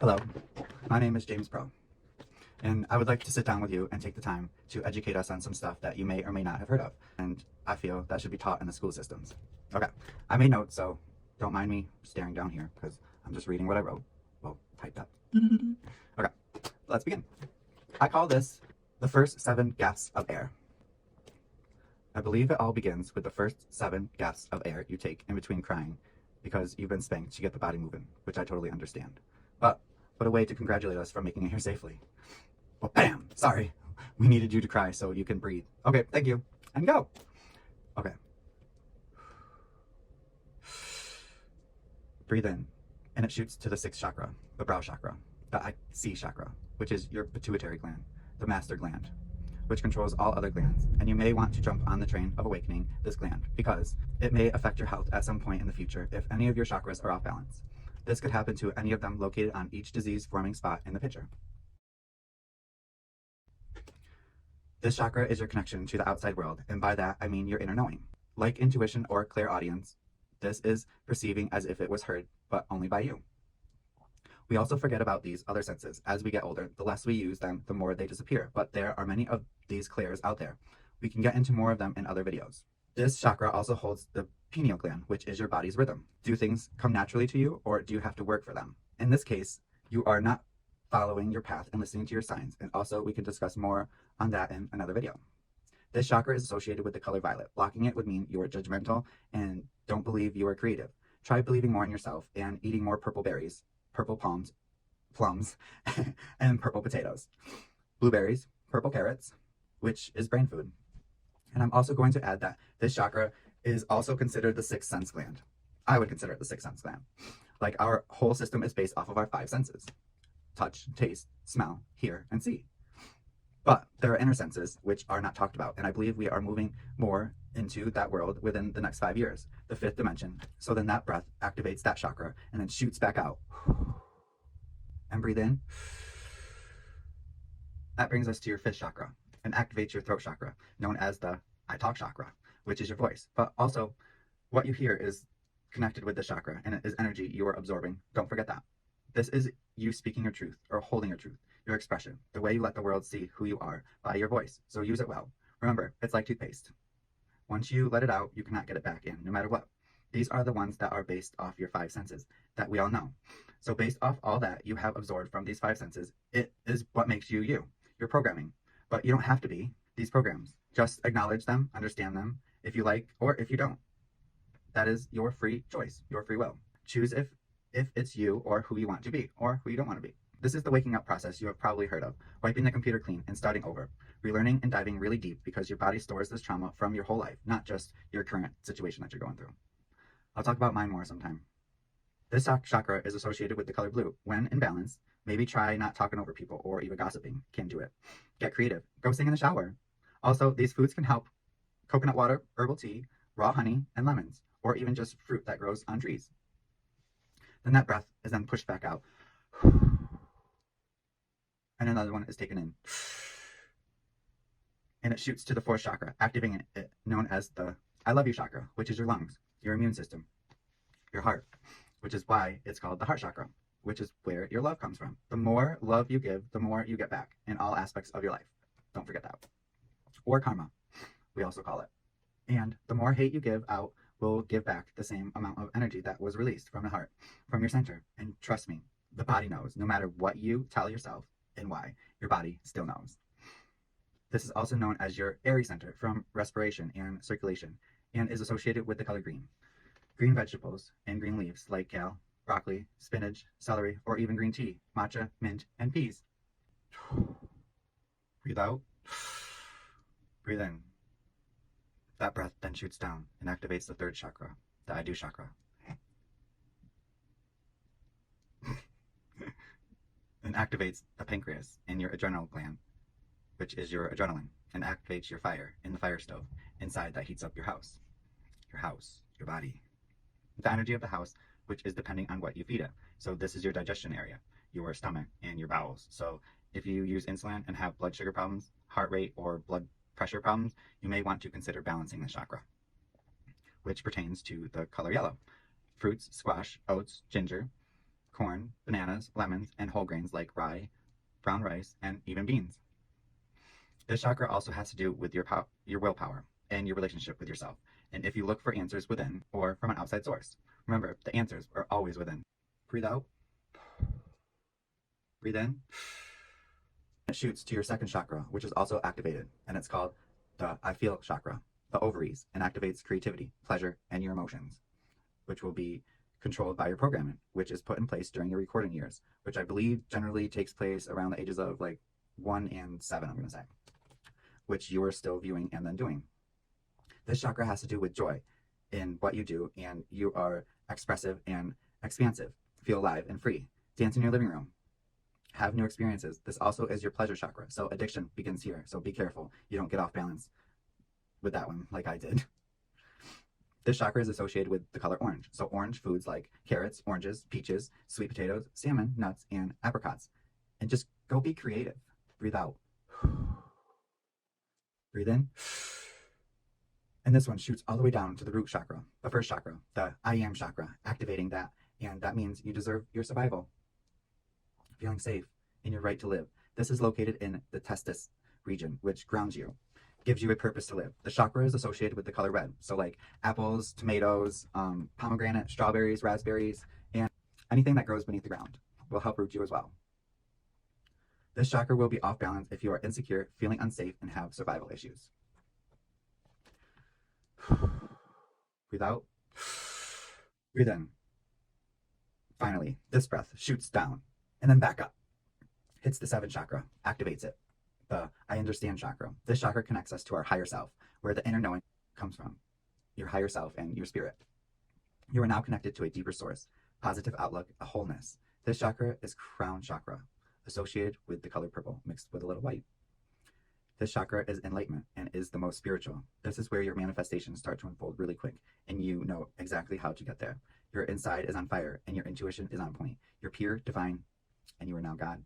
Hello, my name is James Pro, and I would like to sit down with you and take the time to educate us on some stuff that you may or may not have heard of, and I feel that should be taught in the school systems. Okay, I made notes, so don't mind me staring down here because I'm just reading what I wrote. Well, typed up. Okay, let's begin. I call this the first 7 gaps of air. I believe it all begins with the first 7 gaps of air you take in between crying because you've been spanked to get the body moving, which I totally understand. But what a way to congratulate us for making it here safely. Well, bam! Sorry. We needed you to cry so you can breathe. Okay, thank you. And go! Okay. Breathe in, and it shoots to the 6th chakra, the brow chakra, the I see chakra, which is your pituitary gland, the master gland, which controls all other glands. And you may want to jump on the train of awakening this gland because it may affect your health at some point in the future if any of your chakras are off balance. This could happen to any of them located on each disease-forming spot in the picture. This chakra is your connection to the outside world, and by that I mean your inner knowing. Like intuition or clairaudience, this is perceiving as if it was heard, but only by you. We also forget about these other senses. As we get older, the less we use them, the more they disappear, but there are many of these clairs out there. We can get into more of them in other videos. This chakra also holds the pineal gland, which is your body's rhythm. Do things come naturally to you, or do you have to work for them? In this case, you are not following your path and listening to your signs, and also we can discuss more on that in another video. This chakra is associated with the color violet. Blocking it would mean you are judgmental and don't believe you are creative. Try believing more in yourself and eating more purple berries, purple plums, and purple potatoes. Blueberries, purple carrots, which is brain food. And I'm also going to add that this chakra is also considered the 6th sense gland. I would consider it the 6th sense gland. Like our whole system is based off of our 5 senses: touch, taste, smell, hear, and see. But there are inner senses which are not talked about, and I believe we are moving more into that world within the next 5 years, the 5th dimension. So then that breath activates that chakra and then shoots back out. And breathe in. That brings us to your 5th chakra and activates your throat chakra, known as the I talk chakra, which is your voice. But also, what you hear is connected with this chakra, and it is energy you are absorbing. Don't forget that. This is you speaking your truth, or holding your truth, your expression, the way you let the world see who you are by your voice. So use it well. Remember, it's like toothpaste. Once you let it out, you cannot get it back in, no matter what. These are the ones that are based off your 5 senses that we all know. So based off all that you have absorbed from these 5 senses, it is what makes you you, your programming. But you don't have to be these programs. Just acknowledge them, understand them, if you like, or if you don't. That is your free choice, your free will. Choose if it's you or who you want to be, or who you don't want to be. This is the waking up process you have probably heard of, wiping the computer clean and starting over, relearning and diving really deep because your body stores this trauma from your whole life, not just your current situation that you're going through. I'll talk about mine more sometime. This chakra is associated with the color blue. When in balance, maybe try not talking over people or even gossiping. Can't do it. Get creative. Go sing in the shower. Also, these foods can help: coconut water, herbal tea, raw honey, and lemons, or even just fruit that grows on trees. Then that breath is then pushed back out. And another one is taken in. And it shoots to the 4th chakra, activating it, known as the I love you chakra, which is your lungs, your immune system, your heart, which is why it's called the heart chakra, which is where your love comes from. The more love you give, the more you get back in all aspects of your life. Don't forget that. Or karma, we also call it. And the more hate you give out will give back the same amount of energy that was released from the heart, from your center. And trust me, the body knows. No matter what you tell yourself and why, your body still knows. This is also known as your Aries center, from respiration and circulation, and is associated with the color green. Green vegetables and green leaves like kale, broccoli, spinach, celery, or even green tea, matcha, mint, and peas. Breathe out. Breathe in. That breath then shoots down and activates the 3rd chakra, the I do chakra. And activates the pancreas in your adrenal gland, which is your adrenaline, and activates your fire in the fire stove inside that heats up your house, your body. The energy of the house, which is depending on what you feed it. So this is your digestion area, your stomach, and your bowels. So if you use insulin and have blood sugar problems, heart rate, or blood pressure problems, you may want to consider balancing the chakra, which pertains to the color yellow. Fruits, squash, oats, ginger, corn, bananas, lemons, and whole grains like rye, brown rice, and even beans. This chakra also has to do with your willpower and your relationship with yourself. And if you look for answers within or from an outside source, remember the answers are always within. Breathe out, breathe in. It shoots to your second chakra, which is also activated, and it's called the I feel chakra, the ovaries, and activates creativity, pleasure, and your emotions, which will be controlled by your programming, which is put in place during your recording years, which I believe generally takes place around the ages of like 1 and 7, I'm going to say, which you are still viewing and then doing. This chakra has to do with joy in what you do, and you are expressive and expansive, feel alive and free, dance in your living room, have new experiences. This also is your pleasure chakra, so addiction begins here, so be careful you don't get off balance with that one like I did. This chakra is associated with the color orange, so orange foods like carrots, oranges, peaches, sweet potatoes, salmon, nuts, and apricots. And just go be creative. Breathe out. Breathe in. And this one shoots all the way down to the root chakra, the first chakra, the I am chakra, activating that. And that means you deserve your survival, feeling safe in your right to live. This is located in the testis region, which grounds you, gives you a purpose to live. The chakra is associated with the color red. So like apples, tomatoes, pomegranate, strawberries, raspberries, and anything that grows beneath the ground will help root you as well. This chakra will be off balance if you are insecure, feeling unsafe, and have survival issues. Breathe out. Breathe in. Finally, this breath shoots down and then back up. Hits the 7th chakra, activates it. The I understand chakra. This chakra connects us to our higher self, where the inner knowing comes from, your higher self and your spirit. You are now connected to a deeper source, positive outlook, a wholeness. This chakra is crown chakra, associated with the color purple mixed with a little white. This chakra is enlightenment and is the most spiritual. This is where your manifestations start to unfold really quick, and you know exactly how to get there. Your inside is on fire, and your intuition is on point. You're pure, divine, and you are now God.